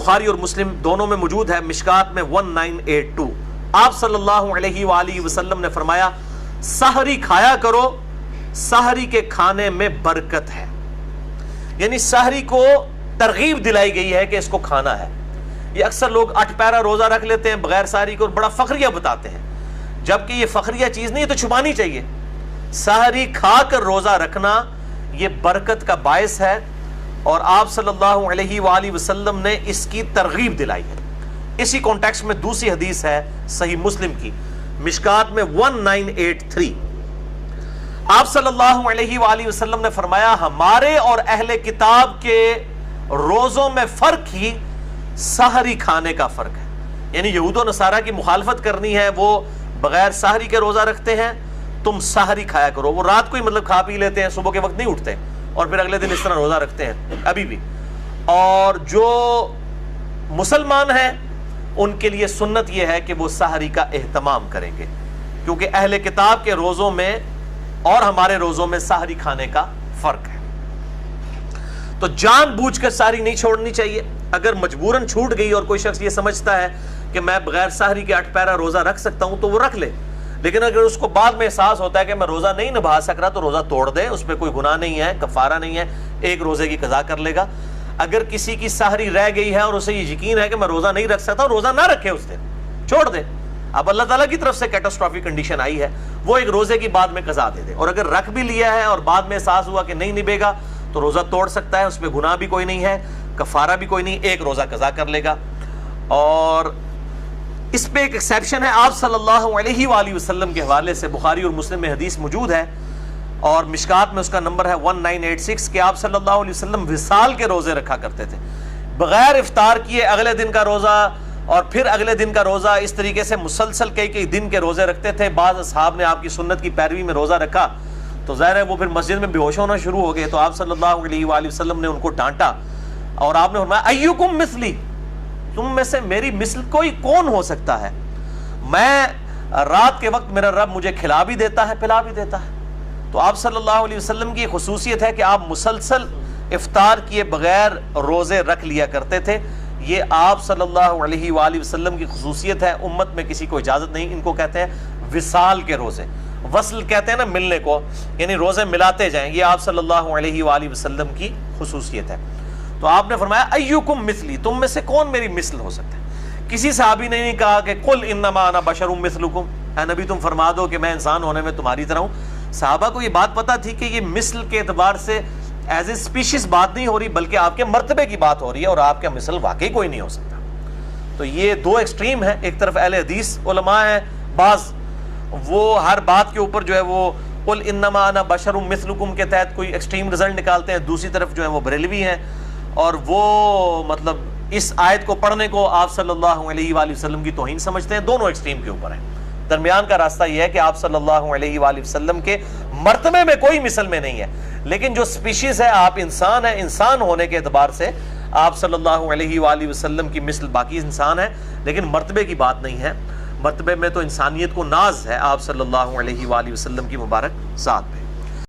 بخاری اور مسلم دونوں میں موجود ہے، مشکات میں 1982۔ آپ صلی اللہ علیہ وآلہ وسلم نے فرمایا سحری کھایا کرو، سحری کے کھانے میں برکت ہے۔ یعنی سحری کو ترغیب دلائی گئی ہے کہ اس کو کھانا ہے۔ یہ اکثر لوگ 8 پیرا روزہ رکھ لیتے ہیں بغیر سحری کو، بڑا فخریہ بتاتے ہیں، جبکہ یہ فخریہ چیز نہیں ہے، تو چھپانی چاہیے۔ سحری کھا کر روزہ رکھنا یہ برکت کا باعث ہے، اور آپ صلی اللہ علیہ وآلہ وسلم نے اس کی ترغیب دلائی ہے۔ اسی کانٹیکسٹ میں دوسری حدیث ہے صحیح مسلم کی، مشکات میں 1983۔ آپ صلی اللہ علیہ وآلہ وسلم نے فرمایا ہمارے اور اہل کتاب کے روزوں میں فرق ہی سحری کھانے کا فرق ہے۔ یعنی یہود و نصارہ کی مخالفت کرنی ہے، وہ بغیر سحری کے روزہ رکھتے ہیں، تم سحری کھایا کرو۔ وہ رات کو ہی مطلب کھا پی لیتے ہیں، صبح کے وقت نہیں اٹھتے، اور پھر اگلے دن اس طرح روزہ رکھتے ہیں ابھی بھی۔ اور جو مسلمان ہیں ان کے لیے سنت یہ ہے کہ وہ سحری کا اہتمام کریں گے، کیونکہ اہل کتاب کے روزوں میں اور ہمارے روزوں میں سحری کھانے کا فرق ہے۔ تو جان بوجھ کر سحری نہیں چھوڑنی چاہیے۔ اگر مجبوراً چھوٹ گئی اور کوئی شخص یہ سمجھتا ہے کہ میں بغیر سحری کے 8 پیرا روزہ رکھ سکتا ہوں تو وہ رکھ لے، لیکن اگر اس کو بعد میں احساس ہوتا ہے کہ میں روزہ نہیں نبھا سک رہا تو روزہ توڑ دے، اس پہ کوئی گناہ نہیں ہے، کفارہ نہیں ہے، ایک روزے کی قضا کر لے گا۔ اگر کسی کی سحری رہ گئی ہے اور اسے یہ یقین ہے کہ میں روزہ نہیں رکھ سکتا، روزہ نہ رکھے، اس دن چھوڑ دے۔ اب اللہ تعالیٰ کی طرف سے کیٹاسٹرافک کنڈیشن آئی ہے، وہ ایک روزے کی بعد میں قضا دے دے، اور اگر رکھ بھی لیا ہے اور بعد میں احساس ہوا کہ نہیں نبھے گا تو روزہ توڑ سکتا ہے، اس پہ گناہ بھی کوئی نہیں ہے، کفارہ بھی کوئی نہیں، ایک روزہ قضا کر لے گا۔ اور اس پہ ایک ایکسیپشن ہے، آپ صلی اللہ علیہ وآلہ وسلم کے حوالے سے بخاری اور مسلم میں حدیث موجود ہے، اور مشکات میں اس کا نمبر ہے 1986، کہ آپ صلی اللہ علیہ وسلم وصال کے روزے رکھا کرتے تھے، بغیر افطار کیے اگلے دن کا روزہ اور پھر اگلے دن کا روزہ، اس طریقے سے مسلسل کئی دن کے روزے رکھتے تھے۔ بعض اصحاب نے آپ کی سنت کی پیروی میں روزہ رکھا تو ظاہر ہے وہ پھر مسجد میں بے ہوش ہونا شروع ہو گئے، تو آپ صلی اللہ علیہ وآلہ وسلم نے ان کو ڈانٹا، اور آپ نے فرمایا ایکم مثلی، تم میں سے میری مثل کوئی کون ہو سکتا ہے؟ میں رات کے وقت میرا رب مجھے کھلا بھی دیتا ہے، پلا بھی دیتا ہے۔ تو آپ صلی اللہ علیہ وسلم کی خصوصیت ہے کہ آپ مسلسل افطار کیے بغیر روزے رکھ لیا کرتے تھے۔ یہ آپ صلی اللہ علیہ وآلہ وسلم کی خصوصیت ہے، امت میں کسی کو اجازت نہیں۔ ان کو کہتے ہیں وصال کے روزے، وصل کہتے ہیں نا ملنے کو، یعنی روزے ملاتے جائیں، یہ آپ صلی اللہ علیہ وآلہ وسلم کی خصوصیت ہے۔ تو آپ نے فرمایا ایکم مثلی، تم میں سے کون میری مثل ہو سکتا ہے؟ کسی صحابی نے نہیں کہا کہ قل انما انا بشر مثلکم، اے نبی تم فرما دو کہ میں انسان ہونے میں تمہاری طرح ہوں۔ صحابہ کو یہ بات پتہ تھی کہ یہ مثل کے اعتبار سے ایز اے اسپیشیز بات نہیں ہو رہی، بلکہ آپ کے مرتبے کی بات ہو رہی ہے، اور آپ کا مثل واقعی کوئی نہیں ہو سکتا۔ تو یہ دو ایکسٹریم ہیں، ایک طرف اہل حدیث علماء ہیں، بعض وہ ہر بات کے اوپر جو ہے وہ قل انما انا بشر مثلکم کے تحت کوئی ایکسٹریم رزلٹ نکالتے ہیں، دوسری طرف جو ہے وہ بریلوی ہیں، اور وہ مطلب اس آیت کو پڑھنے کو آپ صلی اللہ علیہ وآلہ وسلم کی توہین سمجھتے ہیں۔ دونوں ایکسٹریم کے اوپر ہیں، درمیان کا راستہ یہ ہے کہ آپ صلی اللہ علیہ وآلہ وسلم کے مرتبے میں کوئی مثل میں نہیں ہے، لیکن جو سپیشیز ہے، آپ انسان ہیں، انسان ہونے کے اعتبار سے آپ صلی اللہ علیہ وآلہ وسلم کی مثل باقی انسان ہے، لیکن مرتبے کی بات نہیں ہے۔ مرتبے میں تو انسانیت کو ناز ہے آپ صلی اللہ علیہ وآلہ وسلم کی مبارک ذات پہ۔